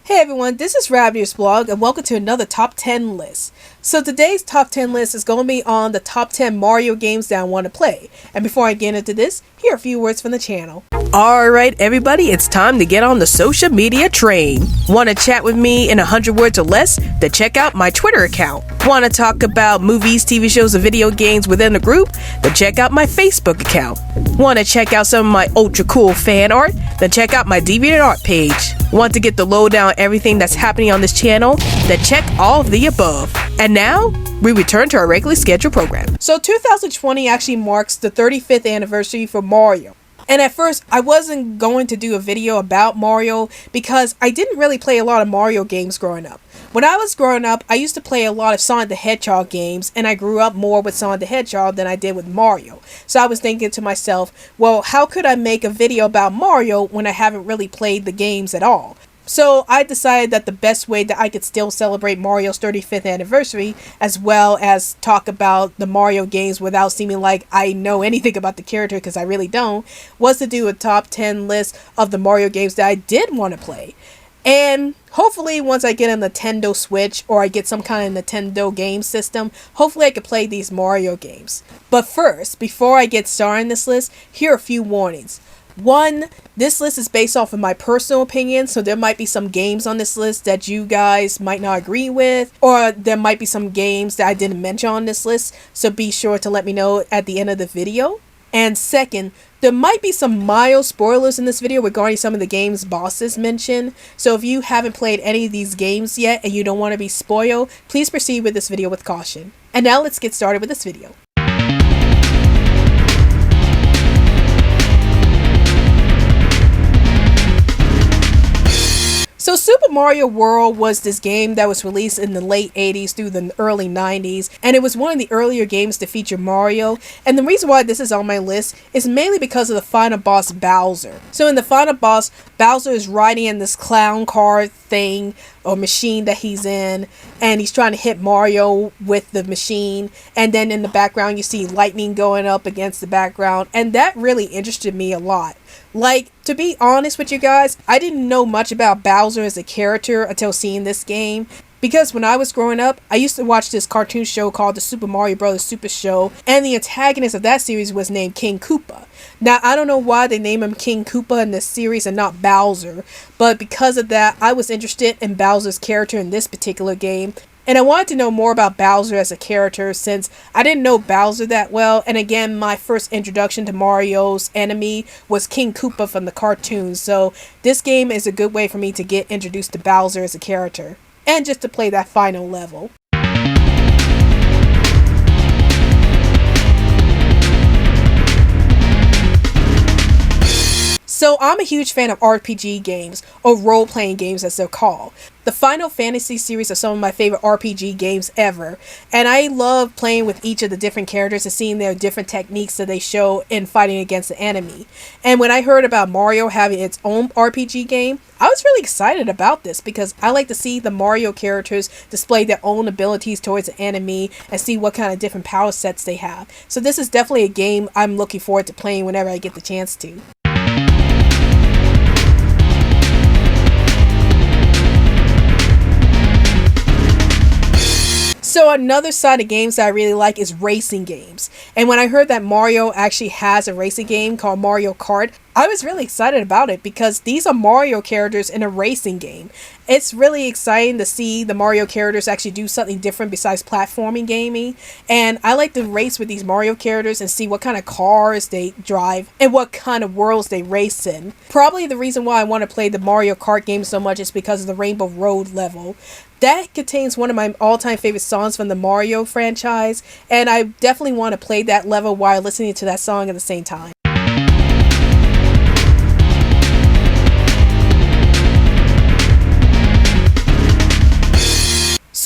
Hey everyone, this is Rabbitearsblog and welcome to another top 10 list. So today's top 10 list is going to be on the top 10 Mario games that I want to play. And before I get into this, here are a few words from the channel. Alright everybody, it's time to get on the social media train. Want to chat with me in 100 words or less? Then check out my Twitter account. Want to talk about movies, TV shows, and video games within the group? Then check out my Facebook account. Want to check out some of my ultra cool fan art? Then check out my DeviantArt page. Want to get the lowdown on everything that's happening on this channel? Then check all of the above. And now, we return to our regularly scheduled program. So 2020 actually marks the 35th anniversary for Mario. And at first, I wasn't going to do a video about Mario because I didn't really play a lot of Mario games growing up. When I was growing up, I used to play a lot of Sonic the Hedgehog games, and I grew up more with Sonic the Hedgehog than I did with Mario. So I was thinking to myself, well, how could I make a video about Mario when I haven't really played the games at all? So I decided that the best way that I could still celebrate Mario's 35th anniversary, as well as talk about the Mario games without seeming like I know anything about the character, because I really don't, was to do a top 10 list of the Mario games that I did want to play. And hopefully once I get a Nintendo Switch or I get some kind of Nintendo game system, hopefully I can play these Mario games. But first, before I get started on this list, here are a few warnings. 1, this list is based off of my personal opinion, so there might be some games on this list that you guys might not agree with, or there might be some games that I didn't mention on this list, so be sure to let me know at the end of the video. And second, there might be some mild spoilers in this video regarding some of the games bosses mentioned, so if you haven't played any of these games yet and you don't want to be spoiled, please proceed with this video with caution. And now let's get started with this video. So Super Mario World was this game that was released in the late 80s through the early 90s, and it was one of the earlier games to feature Mario. And the reason why this is on my list is mainly because of the final boss, Bowser. So in the final boss, Bowser is riding in this clown car thing or machine that he's in, and he's trying to hit Mario with the machine, and then in the background you see lightning going up against the background, and that really interested me a lot. Like, to be honest with you guys, I didn't know much about Bowser as a character until seeing this game. Because when I was growing up, I used to watch this cartoon show called the Super Mario Bros. Super Show, and the antagonist of that series was named King Koopa. Now, I don't know why they named him King Koopa in this series and not Bowser, but because of that, I was interested in Bowser's character in this particular game. And I wanted to know more about Bowser as a character since I didn't know Bowser that well. And again, my first introduction to Mario's enemy was King Koopa from the cartoons. So this game is a good way for me to get introduced to Bowser as a character. And just to play that final level. So I'm a huge fan of RPG games, or role-playing games as they're called. The Final Fantasy series are some of my favorite RPG games ever, and I love playing with each of the different characters and seeing their different techniques that they show in fighting against the enemy. And when I heard about Mario having its own RPG game, I was really excited about this because I like to see the Mario characters display their own abilities towards the enemy and see what kind of different power sets they have. So this is definitely a game I'm looking forward to playing whenever I get the chance to. So another side of games that I really like is racing games. And when I heard that Mario actually has a racing game called Mario Kart, I was really excited about it because these are Mario characters in a racing game. It's really exciting to see the Mario characters actually do something different besides platforming gaming. And I like to race with these Mario characters and see what kind of cars they drive and what kind of worlds they race in. Probably the reason why I want to play the Mario Kart game so much is because of the Rainbow Road level. That contains one of my all-time favorite songs from the Mario franchise, and I definitely want to play that level while listening to that song at the same time.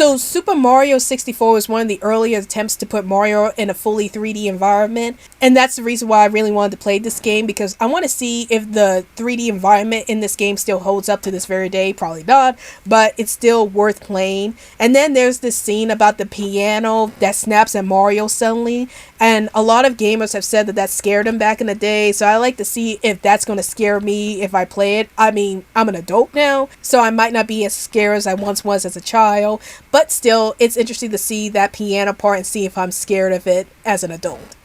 So Super Mario 64 was one of the earlier attempts to put Mario in a fully 3D environment, and that's the reason why I really wanted to play this game, because I want to see if the 3D environment in this game still holds up to this very day. Probably not, but it's still worth playing. And then there's this scene about the piano that snaps at Mario suddenly, and a lot of gamers have said that that scared them back in the day, so I like to see if that's going to scare me if I play it. I mean, I'm an adult now, so I might not be as scared as I once was as a child, but still, it's interesting to see that piano part and see if I'm scared of it as an adult.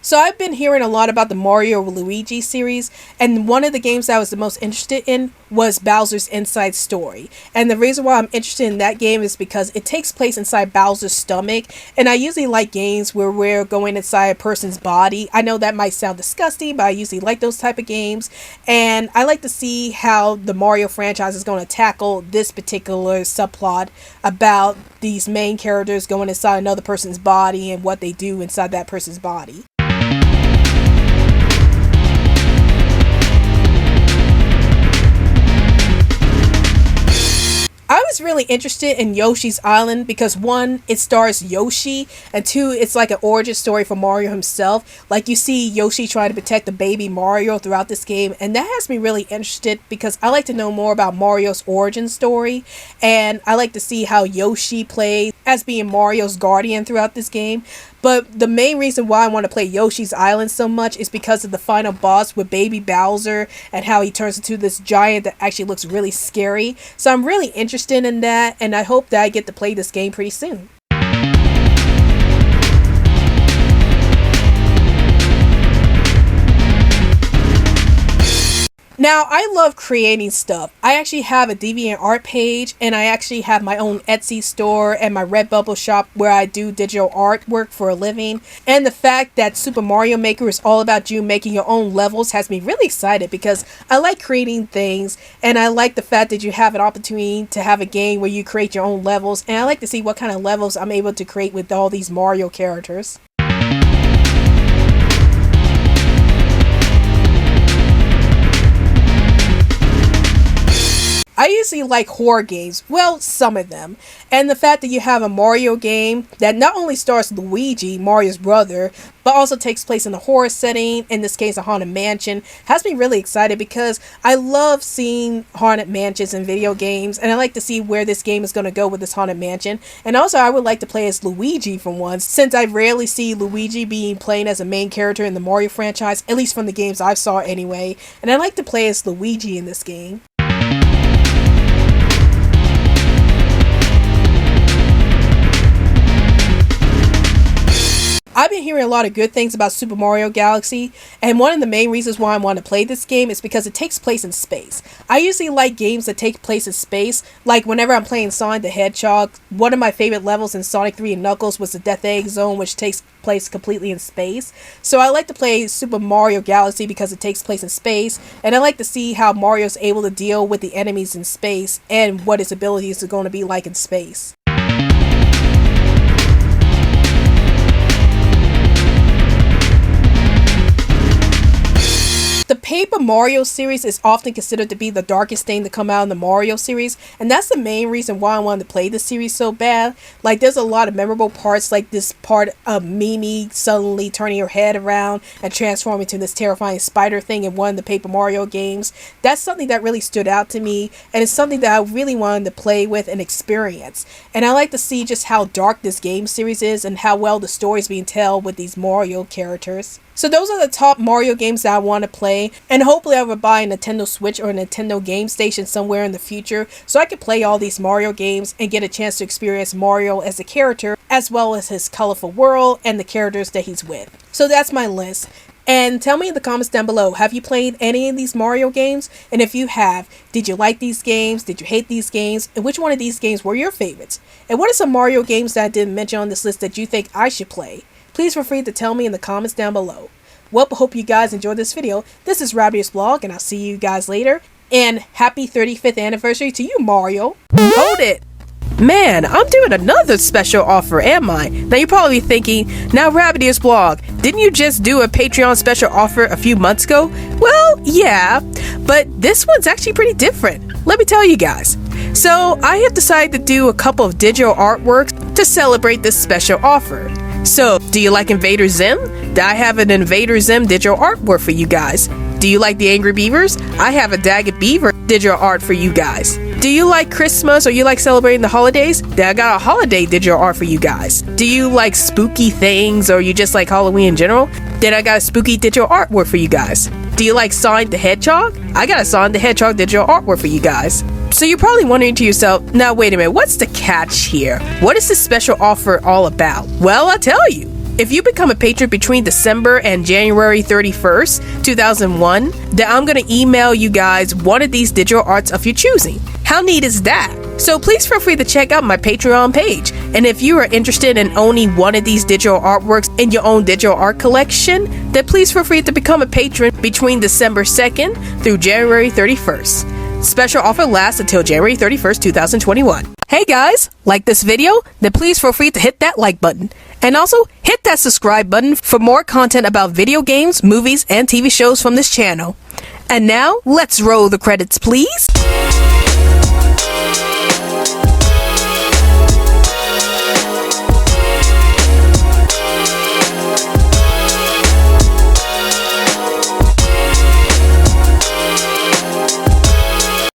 So I've been hearing a lot about the Mario Luigi series, and one of the games that I was the most interested in was Bowser's Inside Story. And the reason why I'm interested in that game is because it takes place inside Bowser's stomach, and I usually like games where we're going inside a person's body. I know that might sound disgusting, but I usually like those type of games, and I like to see how the Mario franchise is going to tackle this particular subplot about these main characters going inside another person's body and what they do inside that person's body. I was really interested in Yoshi's Island because one, it stars Yoshi, and two, it's like an origin story for Mario himself. Like, you see Yoshi trying to protect the baby Mario throughout this game, and that has me really interested because I like to know more about Mario's origin story, and I like to see how Yoshi plays as being Mario's guardian throughout this game. But the main reason why I want to play Yoshi's Island so much is because of the final boss with Baby Bowser and how he turns into this giant that actually looks really scary. So I'm really interested in that, and I hope that I get to play this game pretty soon. Now, I love creating stuff. I actually have a DeviantArt page, and I actually have my own Etsy store and my Redbubble shop where I do digital artwork for a living. And the fact that Super Mario Maker is all about you making your own levels has me really excited because I like creating things, and I like the fact that you have an opportunity to have a game where you create your own levels, and I like to see what kind of levels I'm able to create with all these Mario characters. I usually like horror games, well, some of them, and the fact that you have a Mario game that not only stars Luigi, Mario's brother, but also takes place in a horror setting, in this case a haunted mansion, has me really excited because I love seeing haunted mansions in video games, and I like to see where this game is going to go with this haunted mansion. And also I would like to play as Luigi for once, since I rarely see Luigi being played as a main character in the Mario franchise, at least from the games I saw anyway, and I like to play as Luigi in this game. I've been hearing a lot of good things about Super Mario Galaxy, and one of the main reasons why I want to play this game is because it takes place in space. I usually like games that take place in space, like whenever I'm playing Sonic the Hedgehog. One of my favorite levels in Sonic 3 and Knuckles was the Death Egg Zone, which takes place completely in space. So I like to play Super Mario Galaxy because it takes place in space, and I like to see how Mario's able to deal with the enemies in space and what his abilities are going to be like in space. The Paper Mario series is often considered to be the darkest thing to come out in the Mario series, and that's the main reason why I wanted to play this series so bad. Like, there's a lot of memorable parts, like this part of Mimi suddenly turning her head around and transforming into this terrifying spider thing in one of the Paper Mario games. That's something that really stood out to me, and it's something that I really wanted to play with and experience. And I like to see just how dark this game series is and how well the story is being told with these Mario characters. So those are the top Mario games that I want to play, and hopefully I will buy a Nintendo Switch or a Nintendo Game Station somewhere in the future so I can play all these Mario games and get a chance to experience Mario as a character, as well as his colorful world and the characters that he's with. So that's my list. And tell me in the comments down below, have you played any of these Mario games? And if you have, did you like these games? Did you hate these games? And which one of these games were your favorites? And what are some Mario games that I didn't mention on this list that you think I should play? Please feel free to tell me in the comments down below. Well, I hope you guys enjoyed this video. This is Rabbitearsblog, and I'll see you guys later. And happy 35th anniversary to you, Mario. Hold it! Man, I'm doing another special offer, am I? Now you're probably thinking, now Rabbitearsblog, didn't you just do a Patreon special offer a few months ago? Well, yeah, but this one's actually pretty different. Let me tell you guys. So I have decided to do a couple of digital artworks to celebrate this special offer. So, do you like Invader Zim? I have an Invader Zim digital artwork for you guys. Do you like the Angry Beavers? I have a Dagged Beaver digital art for you guys. Do you like Christmas or you like celebrating the holidays? Then I got a holiday digital art for you guys. Do you like spooky things or you just like Halloween in general? Then I got a spooky digital artwork for you guys. Do you like Sonic the Hedgehog? I got a Sonic the Hedgehog digital artwork for you guys. So you're probably wondering to yourself, now wait a minute, what's the catch here? What is this special offer all about? Well, I'll tell you. If you become a patron between December and January 31st, 2001, then I'm going to email you guys one of these digital arts of your choosing. How neat is that? So please feel free to check out my Patreon page. And if you are interested in owning one of these digital artworks in your own digital art collection, then please feel free to become a patron between December 2nd through January 31st. Special offer lasts until January 31st, 2021. Hey guys, like this video? Then please feel free to hit that like button. And also, hit that subscribe button for more content about video games, movies, and TV shows from this channel. And now, let's roll the credits, please.